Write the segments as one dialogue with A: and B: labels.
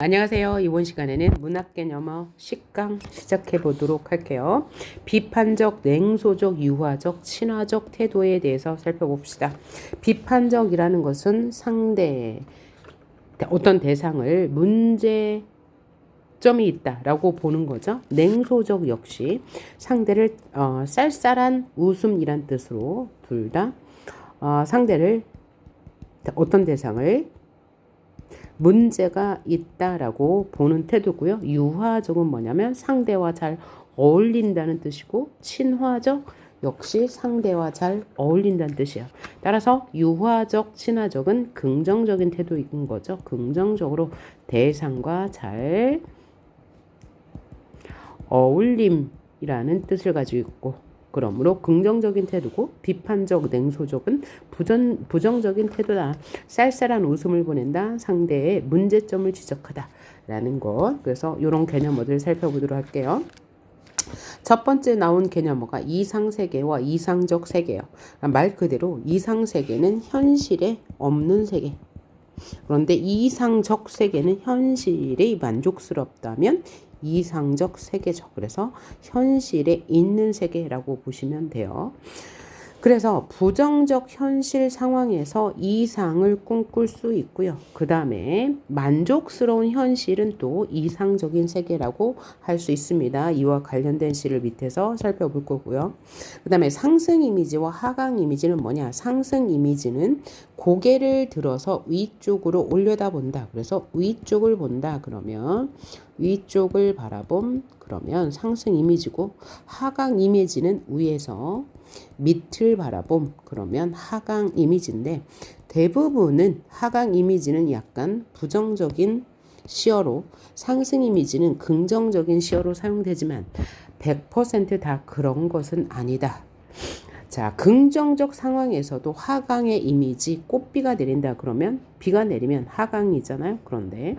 A: 안녕하세요. 이번 시간에는 문학개념어 10강 시작해 보도록 할게요. 비판적, 냉소적, 유화적, 친화적 태도에 대해서 살펴봅시다. 비판적이라는 것은 상대, 어떤 대상을 문제점이 있다라고 보는 거죠. 냉소적 역시 상대를 쌀쌀한 웃음이란 뜻으로 둘 다 상대를 어떤 대상을 문제가 있다라고 보는 태도고요. 유화적은 뭐냐면 상대와 잘 어울린다는 뜻이고, 친화적 역시 상대와 잘 어울린다는 뜻이에요. 따라서 유화적, 친화적은 긍정적인 태도인 거죠. 긍정적으로 대상과 잘 어울림이라는 뜻을 가지고 있고, 그러므로 긍정적인 태도고, 비판적, 냉소적은 부정적인 태도다. 쌀쌀한 웃음을 보낸다. 상대의 문제점을 지적하다. 라는 것. 그래서 이런 개념어들 살펴보도록 할게요. 첫 번째 나온 개념어가 이상세계와 이상적 세계예요. 말 그대로 이상세계는 현실에 없는 세계. 그런데 이상적 세계는 현실이 만족스럽다면 이상적 세계죠. 그래서 현실에 있는 세계라고 보시면 돼요. 그래서 부정적 현실 상황에서 이상을 꿈꿀 수 있고요. 그 다음에 만족스러운 현실은 또 이상적인 세계라고 할 수 있습니다. 이와 관련된 시를 밑에서 살펴볼 거고요. 그 다음에 상승 이미지와 하강 이미지는 뭐냐? 상승 이미지는 고개를 들어서 위쪽으로 올려다본다. 그래서 위쪽을 본다. 그러면 위쪽을 그러면 상승 이미지고, 하강 이미지는 위에서 밑을 바라봄, 그러면 하강 이미지인데, 대부분은 하강 이미지는 약간 부정적인 시어로, 상승 이미지는 긍정적인 시어로 사용되지만 100%다 그런 것은 아니다. 자, 긍정적 상황에서도 하강의 이미지, 꽃비가 내린다 그러면 비가 내리면 하강이잖아요. 그런데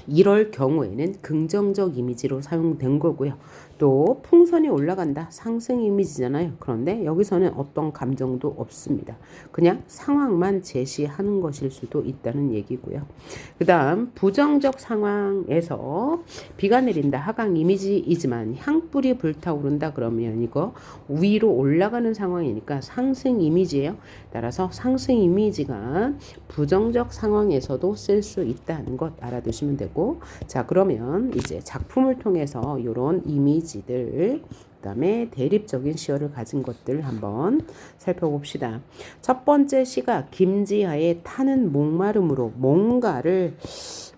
A: 이럴 경우에는 긍정적 이미지로 사용된 거고요. 또 풍선이 올라간다. 상승 이미지잖아요. 그런데 여기서는 어떤 감정도 없습니다. 그냥 상황만 제시하는 것일 수도 있다는 얘기고요. 그 다음 부정적 상황에서 비가 내린다. 하강 이미지이지만 향불이 불타오른다. 그러면 이거 위로 올라가는 상황이니까 상승 이미지예요. 따라서 상승 이미지가 부정적 상황에서도 쓸 수 있다는 것 알아두시면 되고, 자, 그러면 이제 작품을 통해서 이런 이미지들, 그다음에 대립적인 시어를 가진 것들 한번 살펴봅시다. 첫 번째 시가 김지하의 타는 목마름으로 뭔가를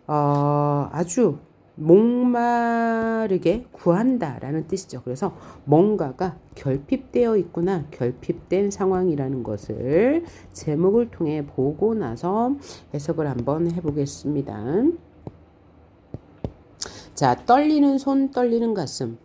A: 아주 목마르게 구한다라는 뜻이죠. 그래서 뭔가가 결핍되어 있구나, 결핍된 상황이라는 것을 제목을 통해 보고 나서 해석을 한번 해보겠습니다. 자, 떨리는 손, 떨리는 가슴.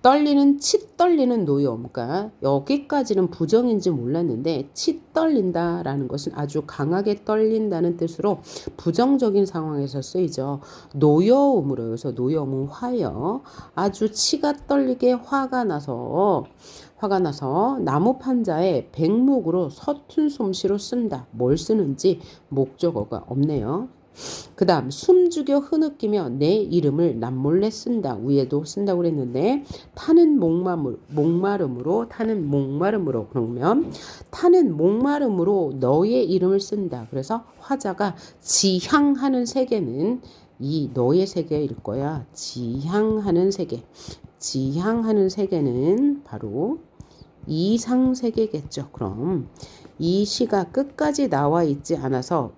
A: 떨리는, 치 떨리는 노여움. 그러니까 여기까지는 부정인지 몰랐는데 치 떨린다라는 것은 아주 강하게 떨린다는 뜻으로 부정적인 상황에서 쓰이죠. 노여움으로 해서 노여움은 화요. 아주 치가 떨리게 화가 나서 나무 판자에 백목으로 서툰 솜씨로 쓴다. 뭘 쓰는지 목적어가 없네요. 그 다음 숨죽여 흐느끼며 내 이름을 남몰래 쓴다. 위에도 쓴다고 그랬는데 타는 목마름으로 그러면 타는 목마름으로 너의 이름을 쓴다. 그래서 화자가 지향하는 세계는 이 너의 세계일 거야. 지향하는 세계는 바로 이상세계겠죠. 그럼 이 시가 끝까지 나와 있지 않아서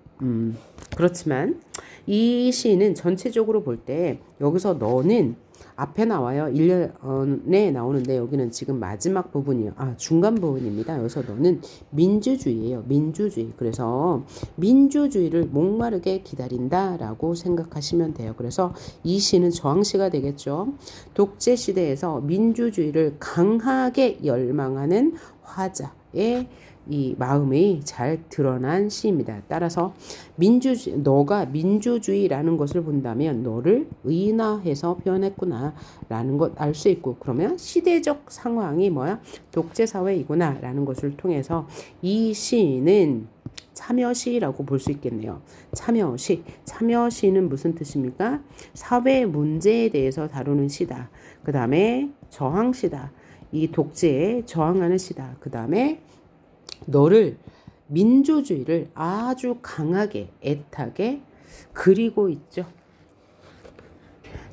A: 그렇지만 이 시는 전체적으로 볼 때 여기서 너는 앞에 나와요. 1년에 나오는데 여기는 지금 마지막 부분이에요. 중간 부분입니다. 여기서 너는 민주주의예요. 민주주의. 그래서 민주주의를 목마르게 기다린다라고 생각하시면 돼요. 그래서 이 시는 저항시가 되겠죠. 독재 시대에서 민주주의를 강하게 열망하는 화자의 이 마음이 잘 드러난 시입니다. 따라서 너가 민주주의라는 것을 본다면 너를 의인화해서 표현했구나라는 것 알 수 있고, 그러면 시대적 상황이 뭐야? 독재사회이구나라는 것을 통해서 이 시는 참여시라고 볼 수 있겠네요. 참여시는 무슨 뜻입니까? 사회 문제에 대해서 다루는 시다. 그 다음에 저항시다. 이 독재에 저항하는 시다. 그 다음에 너를 민주주의를 아주 강하게 애타게 그리고 있죠.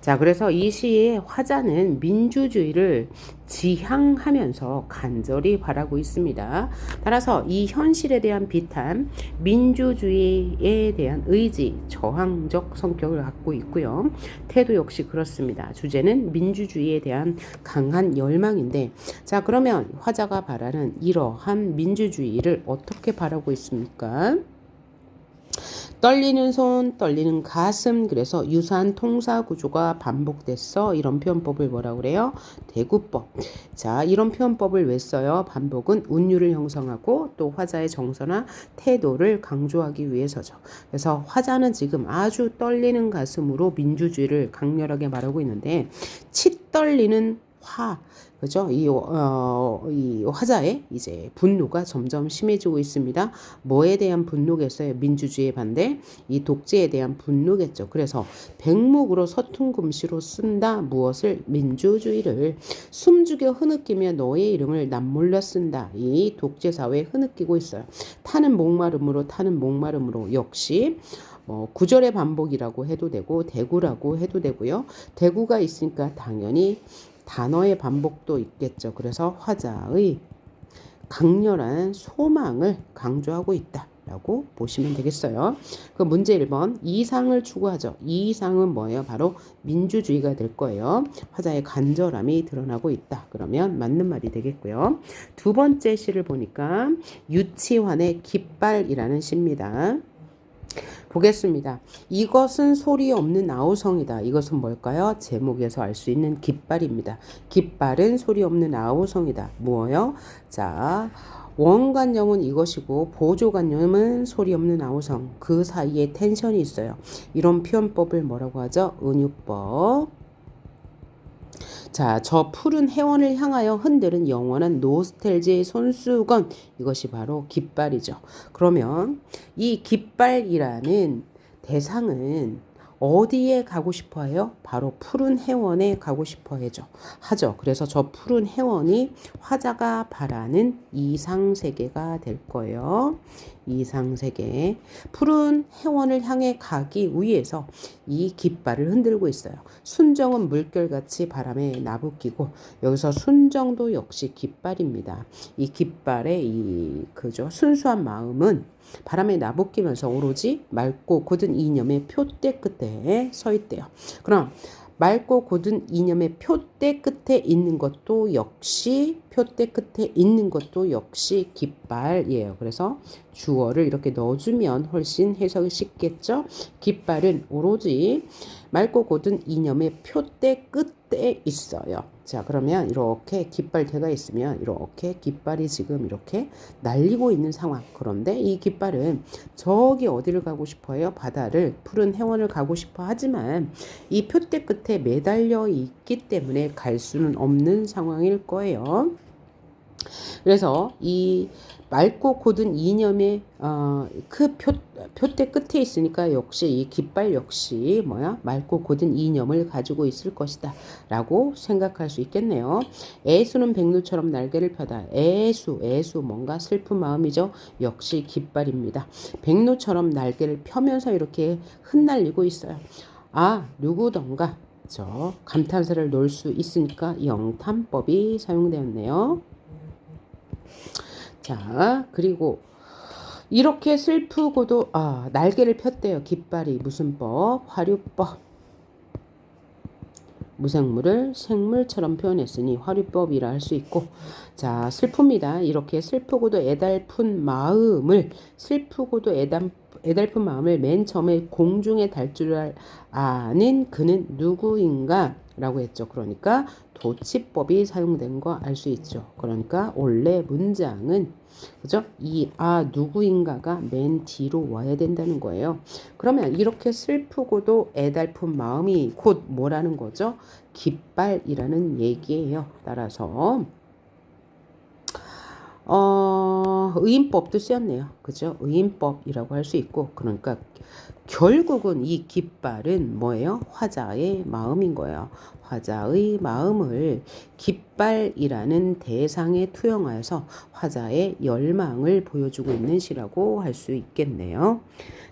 A: 자, 그래서 이 시의 화자는 민주주의를 지향하면서 간절히 바라고 있습니다. 따라서 이 현실에 대한 비탄, 민주주의에 대한 의지, 저항적 성격을 갖고 있고요. 태도 역시 그렇습니다. 주제는 민주주의에 대한 강한 열망인데, 자, 그러면 화자가 바라는 이러한 민주주의를 어떻게 바라고 있습니까? 떨리는 손, 떨리는 가슴, 그래서 유사한 통사 구조가 반복됐어. 이런 표현법을 뭐라고 그래요? 대구법. 자, 이런 표현법을 왜 써요? 반복은 운율을 형성하고 또 화자의 정서나 태도를 강조하기 위해서죠. 그래서 화자는 지금 아주 떨리는 가슴으로 민주주의를 강렬하게 말하고 있는데, 치 떨리는 그죠? 이 화자의 이제 분노가 점점 심해지고 있습니다. 뭐에 대한 분노겠어요? 민주주의의 반대, 이 독재에 대한 분노겠죠. 그래서 백목으로 서툰금시로 쓴다. 무엇을? 민주주의를. 숨죽여 흐느끼며 너의 이름을 남몰라 쓴다. 이 독재사회에 흐느끼고 있어요. 타는 목마름으로 역시 구절의 반복이라고 해도 되고 대구라고 해도 되고요. 대구가 있으니까 당연히 단어의 반복도 있겠죠. 그래서 화자의 강렬한 소망을 강조하고 있다라고 보시면 되겠어요. 그 문제 1번, 이상을 추구하죠. 이 이상은 뭐예요? 바로 민주주의가 될 거예요. 화자의 간절함이 드러나고 있다. 그러면 맞는 말이 되겠고요. 두 번째 시를 보니까 유치환의 깃발이라는 시입니다. 보겠습니다. 이것은 소리 없는 아우성이다. 이것은 뭘까요? 제목에서 알 수 있는 깃발입니다. 깃발은 소리 없는 아우성이다. 뭐예요? 자, 원관념은 이것이고 보조관념은 소리 없는 아우성. 그 사이에 텐션이 있어요. 이런 표현법을 뭐라고 하죠? 은유법. 자, 저 푸른 해원을 향하여 흔드는 영원한 노스텔지의 손수건, 이것이 바로 깃발이죠. 그러면 이 깃발이라는 대상은 어디에 가고 싶어 해요? 바로 푸른 해원에 가고 싶어 하죠. 그래서 저 푸른 해원이 화자가 바라는 이상세계가 될 거예요. 이상세계. 푸른 해원을 향해 가기 위해서 이 깃발을 흔들고 있어요. 순정은 물결같이 바람에 나부끼고, 여기서 순정도 역시 깃발입니다. 이 깃발의 그죠? 순수한 마음은 바람에 나부끼면서 오로지 맑고 곧은 이념의 표대 끝에 서 있대요. 그럼 맑고 곧은 이념의 표대 끝에 있는 것도 역시 깃발이에요. 그래서 주어를 이렇게 넣어주면 훨씬 해석이 쉽겠죠. 깃발은 오로지 맑고 곧은 이념의 표대 끝에 있어요. 자, 그러면 이렇게 깃발대가 있으면 이렇게 깃발이 지금 이렇게 날리고 있는 상황. 그런데 이 깃발은 저기 어디를 가고 싶어 해요? 바다를, 푸른 해원을 가고 싶어 하지만 이 표대 끝에 매달려 있기 때문에 갈 수는 없는 상황일 거예요. 그래서 이 맑고 곧은 이념의 그 표대 끝에 있으니까 역시 이 깃발 역시 맑고 곧은 이념을 가지고 있을 것이다 라고 생각할 수 있겠네요. 애수는 백루처럼 날개를 펴다. 애수 뭔가 슬픈 마음이죠. 역시 깃발입니다. 백루처럼 날개를 펴면서 이렇게 흩날리고 있어요. 아, 누구던가 저 감탄사를 놓을 수 있으니까 영탄법이 사용되었네요. 자, 그리고 이렇게 슬프고도 날개를 폈대요. 깃발이. 무슨 법? 화류법. 무생물을 생물처럼 표현했으니 화류법이라 할 수 있고, 자, 슬픕니다. 이렇게 슬프고도 애달픈 마음을 맨 처음에 공중에 달 줄 아는 그는 누구인가 라고 했죠. 그러니까 도치법이 사용된 거 알 수 있죠. 그러니까 원래 문장은 그죠? 이 누구인가가 맨 뒤로 와야 된다는 거예요. 그러면 이렇게 슬프고도 애달픈 마음이 곧 뭐라는 거죠? 깃발이라는 얘기예요. 따라서 의인법도 쓰였네요. 그죠? 의인법이라고 할 수 있고, 그러니까 결국은 이 깃발은 뭐예요? 화자의 마음인 거예요. 화자의 마음을 깃발이라는 대상에 투영하여서 화자의 열망을 보여주고 있는 시라고 할 수 있겠네요.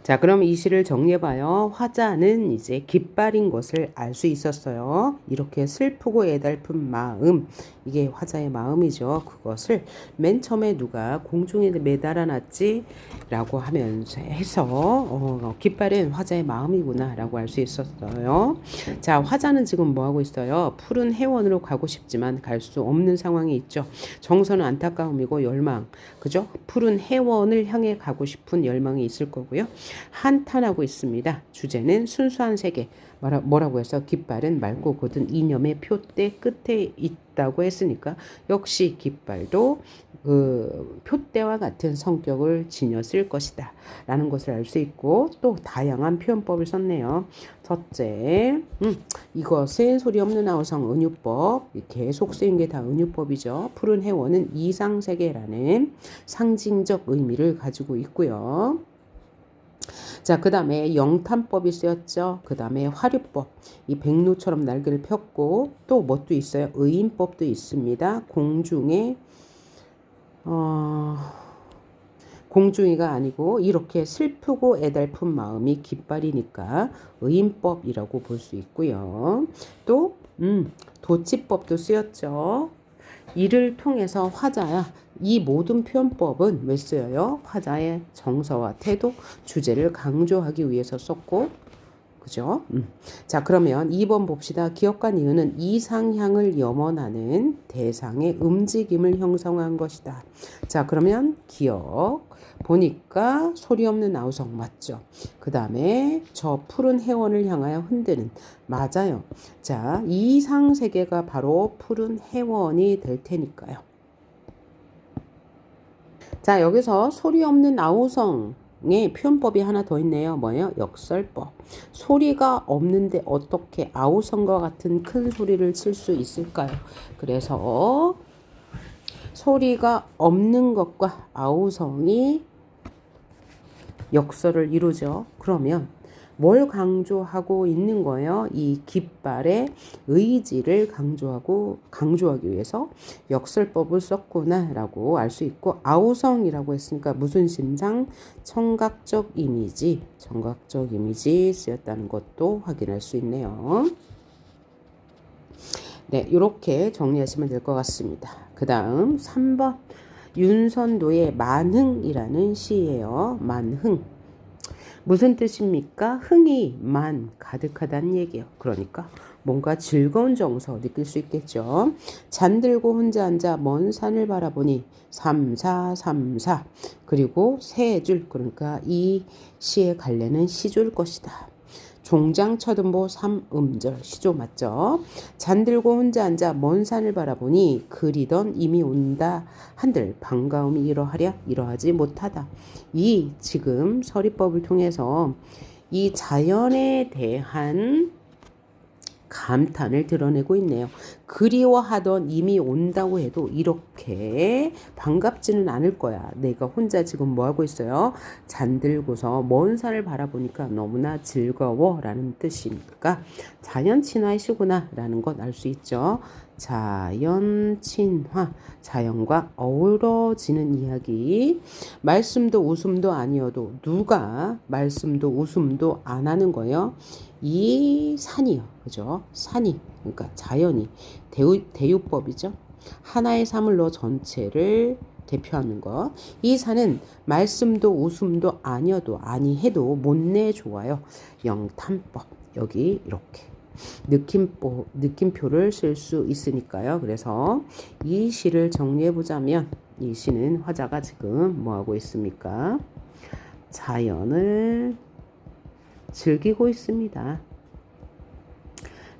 A: 자, 그럼 이 시를 정리해봐요. 화자는 이제 깃발인 것을 알 수 있었어요. 이렇게 슬프고 애달픈 마음, 이게 화자의 마음이죠. 그것을 맨 처음에 누가 공중에 매달아 놨지? 라고 하면서 해서 깃발은 화자의 마음이구나 라고 알 수 있었어요. 자, 화자는 지금 뭐 하고 있어요? 푸른 해원으로 가고 싶지만 갈 수 없는 상황이 있죠. 정서는 안타까움이고 열망, 그죠? 푸른 해원을 향해 가고 싶은 열망이 있을 거고요. 한탄하고 있습니다. 주제는 순수한 세계. 뭐라고 해서 깃발은 맑고 곧은 이념의 표대 끝에 있다고 했으니까 역시 깃발도 그 표대와 같은 성격을 지녔을 것이다 라는 것을 알 수 있고, 또 다양한 표현법을 썼네요. 첫째, 이것은 소리 없는 아우성 은유법. 계속 쓰인 게 다 은유법이죠. 푸른 해원은 이상세계라는 상징적 의미를 가지고 있고요. 자, 그 다음에 영탄법이 쓰였죠. 그 다음에 화류법, 이 백로처럼 날개를 폈고, 또 뭣도 있어요? 의인법도 있습니다. 공중이가 아니고 이렇게 슬프고 애달픈 마음이 깃발이니까 의인법이라고 볼 수 있고요. 또 도치법도 쓰였죠. 이를 통해서 화자야, 이 모든 표현법은 왜 쓰여요? 화자의 정서와 태도, 주제를 강조하기 위해서 썼고, 그죠? 자, 그러면 2번 봅시다. 기억과 니은은 이상향을 염원하는 대상의 움직임을 형성한 것이다. 자, 그러면 기억. 보니까 소리 없는 아우성 맞죠? 그 다음에 저 푸른 해원을 향하여 흔드는, 맞아요. 자, 이상세계가 바로 푸른 해원이 될 테니까요. 자, 여기서 소리 없는 아우성의 표현법이 하나 더 있네요. 뭐예요? 역설법. 소리가 없는데 어떻게 아우성과 같은 큰 소리를 칠 수 있을까요? 그래서 소리가 없는 것과 아우성이 역설을 이루죠. 그러면 뭘 강조하고 있는 거예요? 이 깃발의 의지를 강조하기 위해서 역설법을 썼구나라고 알 수 있고, 아우성이라고 했으니까 무슨 심상? 청각적 이미지 쓰였다는 것도 확인할 수 있네요. 네, 이렇게 정리하시면 될 것 같습니다. 그 다음 3번 윤선도의 만흥이라는 시예요. 만흥. 무슨 뜻입니까? 흥이 가득하다는 얘기예요. 그러니까 뭔가 즐거운 정서 느낄 수 있겠죠. 잠들고 혼자 앉아 먼 산을 바라보니 3, 4, 3, 4. 그리고 세 줄, 그러니까 이 시의 갈래는 시조일 것이다. 종장 쳐든보 3음절 시조 맞죠? 잠들고 혼자 앉아 먼 산을 바라보니 그리던 이미 온다 한들 반가움이 이러하랴 이러하지 못하다. 이 지금 서리법을 통해서 이 자연에 대한 감탄을 드러내고 있네요. 그리워하던 이미 온다고 해도 이렇게 반갑지는 않을 거야. 내가 혼자 지금 뭐 하고 있어요? 잠들고서 먼 산을 바라보니까 너무나 즐거워 라는 뜻이니까 자연 친화의 시구나 라는 것 알 수 있죠. 자연 친화, 자연과 어우러지는 이야기. 말씀도 웃음도 아니어도 누가 말씀도 웃음도 안 하는 거예요? 이 산이요. 그죠? 산이, 그러니까 자연이 대유법이죠. 하나의 사물로 전체를 대표하는 것. 이 산은 말씀도 웃음도 아니어도 아니해도 못내 좋아요. 영탄법. 여기 이렇게 느낌표를 쓸 수 있으니까요. 그래서 이 시를 정리해 보자면 이 시는 화자가 지금 뭐 하고 있습니까? 자연을 즐기고 있습니다.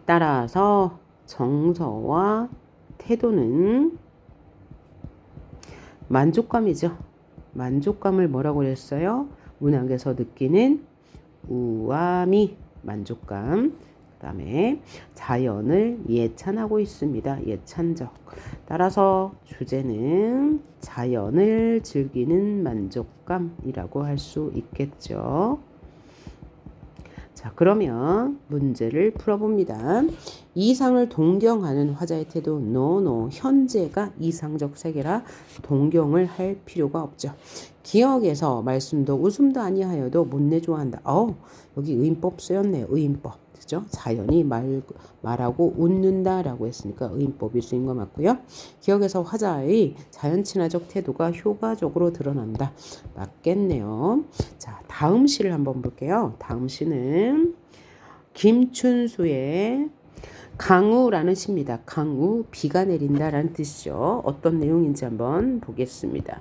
A: 따라서 정서와 태도는 만족감이죠. 만족감을 뭐라고 그랬어요? 문학에서 느끼는 우아미, 만족감. 그 다음에 자연을 예찬하고 있습니다. 예찬적. 따라서 주제는 자연을 즐기는 만족감이라고 할 수 있겠죠. 자, 그러면 문제를 풀어봅니다. 이상을 동경하는 화자의 태도. 노. 현재가 이상적 세계라 동경을 할 필요가 없죠. 기억에서 말씀도 웃음도 아니하여도 못내 좋아한다. 여기 의인법 쓰였네요. 의인법. 그죠? 자연이 말하고 웃는다라고 했으니까 의인법이 쓰인 거 맞고요. 기억에서 화자의 자연 친화적 태도가 효과적으로 드러난다. 맞겠네요. 자, 다음 시를 한번 볼게요. 다음 시는 김춘수의 강우라는 시입니다. 강우, 비가 내린다라는 뜻이죠. 어떤 내용인지 한번 보겠습니다.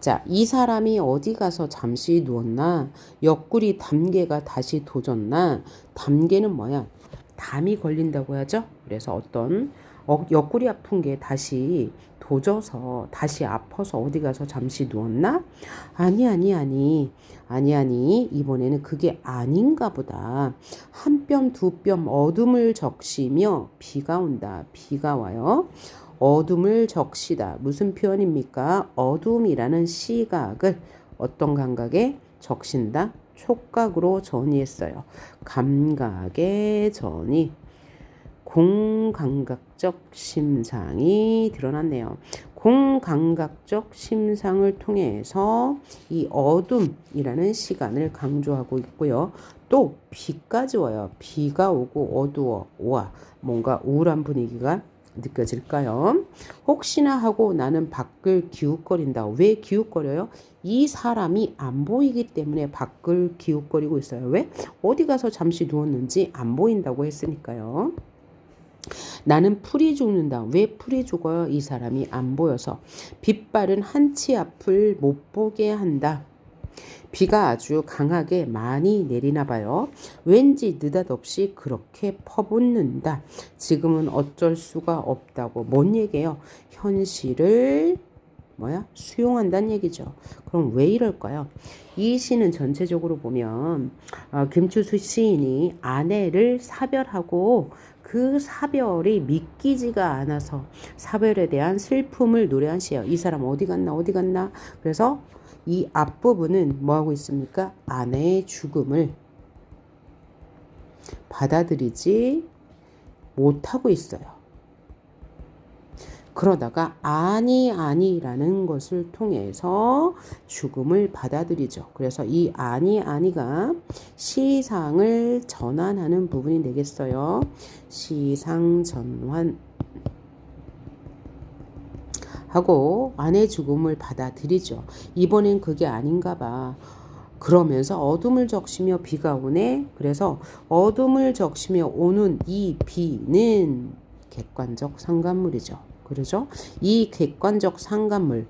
A: 자, 이 사람이 어디 가서 잠시 누웠나? 옆구리 담개가 다시 도졌나? 담개는 뭐야? 담이 걸린다고 하죠. 그래서 어떤 옆구리 아픈 게 다시 도져서 다시 아파서 어디 가서 잠시 누웠나? 아니. 이번에는 그게 아닌가 보다. 한 뼘 두 뼘 어둠을 적시며 비가 온다. 비가 와요. 어둠을 적시다. 무슨 표현입니까? 어둠이라는 시각을 어떤 감각에 적신다? 촉각으로 전이했어요. 감각의 전이. 공감각적 심상이 드러났네요. 공감각적 심상을 통해서 이 어둠이라는 시간을 강조하고 있고요. 또 비까지 와요. 비가 오고 어두워 와 뭔가 우울한 분위기가 느껴질까요? 혹시나 하고 나는 밖을 기웃거린다. 왜 기웃거려요? 이 사람이 안 보이기 때문에 밖을 기웃거리고 있어요. 왜? 어디 가서 잠시 누웠는지 안 보인다고 했으니까요. 나는 풀이 죽는다. 왜 풀이 죽어요? 이 사람이 안 보여서. 빛바른 한치 앞을 못 보게 한다. 비가 아주 강하게 많이 내리나 봐요. 왠지 느닷없이 그렇게 퍼붓는다. 지금은 어쩔 수가 없다고. 뭔 얘기예요? 현실을 수용한다는 얘기죠. 그럼 왜 이럴까요? 이 시는 전체적으로 보면 김춘수 시인이 아내를 사별하고 그 사별이 믿기지가 않아서 사별에 대한 슬픔을 노래한 시예요. 이 사람 어디 갔나? 그래서 이 앞부분은 뭐하고 있습니까? 아내의 죽음을 받아들이지 못하고 있어요. 그러다가 아니라는 것을 통해서 죽음을 받아들이죠. 그래서 이 아니가 시상을 전환하는 부분이 되겠어요. 시상 전환 하고 아내의 죽음을 받아들이죠. 이번엔 그게 아닌가 봐. 그러면서 어둠을 적시며 비가 오네. 그래서 어둠을 적시며 오는 이 비는 객관적 상관물이죠. 그러죠? 이 객관적 상관물이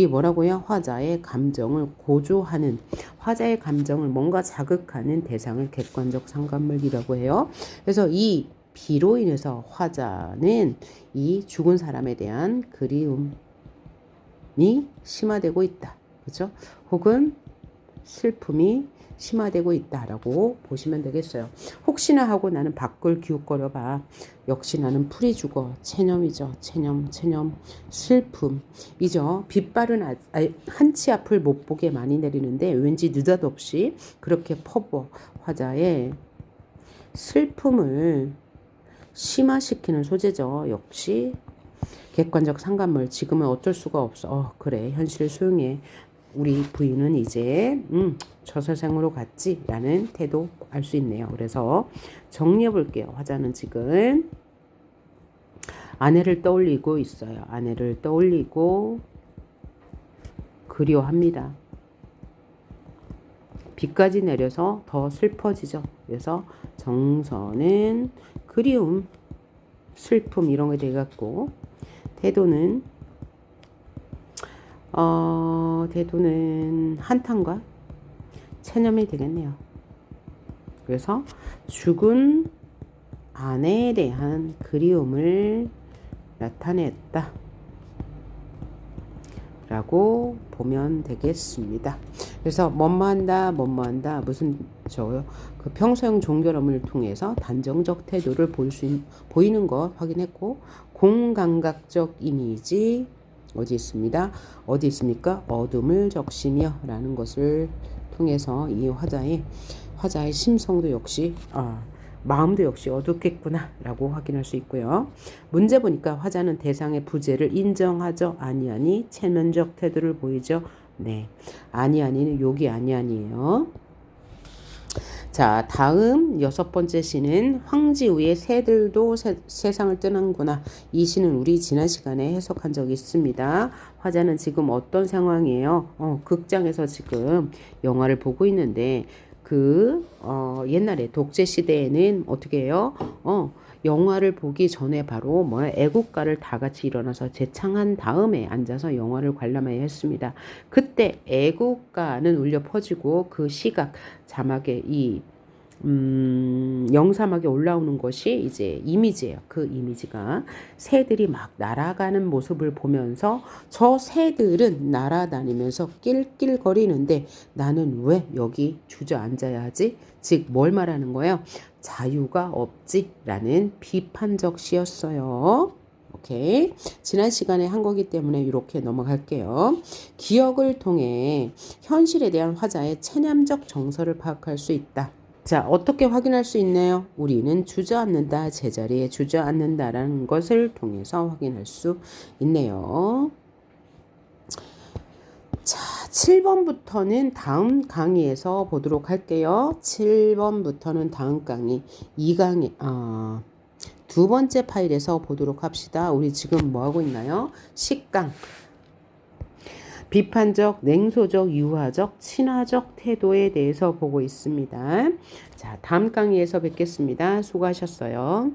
A: 뭐라고요? 화자의 감정을 고조하는, 화자의 감정을 뭔가 자극하는 대상을 객관적 상관물이라고 해요. 그래서 이 비로 인해서 화자는 이 죽은 사람에 대한 그리움이 심화되고 있다. 그렇죠? 혹은 슬픔이 심화되고 있다라고 보시면 되겠어요. 혹시나 하고 나는 밖을 기웃거려 봐. 역시 나는 풀이 죽어. 체념이죠. 체념. 슬픔이죠. 빛바른 한치 앞을 못 보게 많이 내리는데 왠지 느닷없이 그렇게 퍼부어. 화자의 슬픔을 심화시키는 소재죠. 역시 객관적 상관물. 지금은 어쩔 수가 없어. 그래. 현실을 수용해. 우리 부인은 이제 저 세상으로 갔지 라는 태도 알 수 있네요. 그래서 정리해 볼게요. 화자는 지금 아내를 떠올리고 있어요. 아내를 떠올리고 그리워합니다. 비까지 내려서 더 슬퍼지죠. 그래서 정서는 그리움, 슬픔 이런 게 돼갖고 태도는 한탄과 체념이 되겠네요. 그래서 죽은 아내에 대한 그리움을 나타냈다. 라고 보면 되겠습니다. 그래서 뭐뭐한다 무슨 그 평소형 종결음을 통해서 단정적 태도를 보이는 것 확인했고, 공감각적 이미지 어디 있습니다. 어디 있습니까? 어둠을 적시며 라는 것을 통해서 이 화자의 심성도 역시 마음도 역시 어둡겠구나 라고 확인할 수 있고요. 문제 보니까 화자는 대상의 부재를 인정하죠. 아니아니 체면적 태도를 보이죠. 네, 아니아니는 욕이 아니아니에요. 자, 다음 6번째 시는 황지우의 새들도 세상을 떠난구나. 이 시는 우리 지난 시간에 해석한 적이 있습니다. 화자는 지금 어떤 상황이에요? 극장에서 지금 영화를 보고 있는데 옛날에 독재 시대에는 어떻게 해요? 영화를 보기 전에 바로 애국가를 다 같이 일어나서 재창한 다음에 앉아서 영화를 관람해야 했습니다. 그때 애국가는 울려 퍼지고 그 시각 자막에 영사막에 올라오는 것이 이제 이미지예요. 그 이미지가 새들이 막 날아가는 모습을 보면서 저 새들은 날아다니면서 낄낄거리는데 나는 왜 여기 주저앉아야 하지? 즉 뭘 말하는 거예요? 자유가 없지 라는 비판적 시였어요. 오케이. 지난 시간에 한 거기 때문에 이렇게 넘어갈게요. 기억을 통해 현실에 대한 화자의 체념적 정서를 파악할 수 있다. 자, 어떻게 확인할 수 있나요? 우리는 주저앉는다, 제자리에 주저앉는다라는 것을 통해서 확인할 수 있네요. 자, 7번부터는 다음 강의에서 보도록 할게요. 7번부터는 다음 강의, 2강의, 두 번째 파일에서 보도록 합시다. 우리 지금 뭐 하고 있나요? 식강. 비판적, 냉소적, 유화적, 친화적 태도에 대해서 보고 있습니다. 자, 다음 강의에서 뵙겠습니다. 수고하셨어요.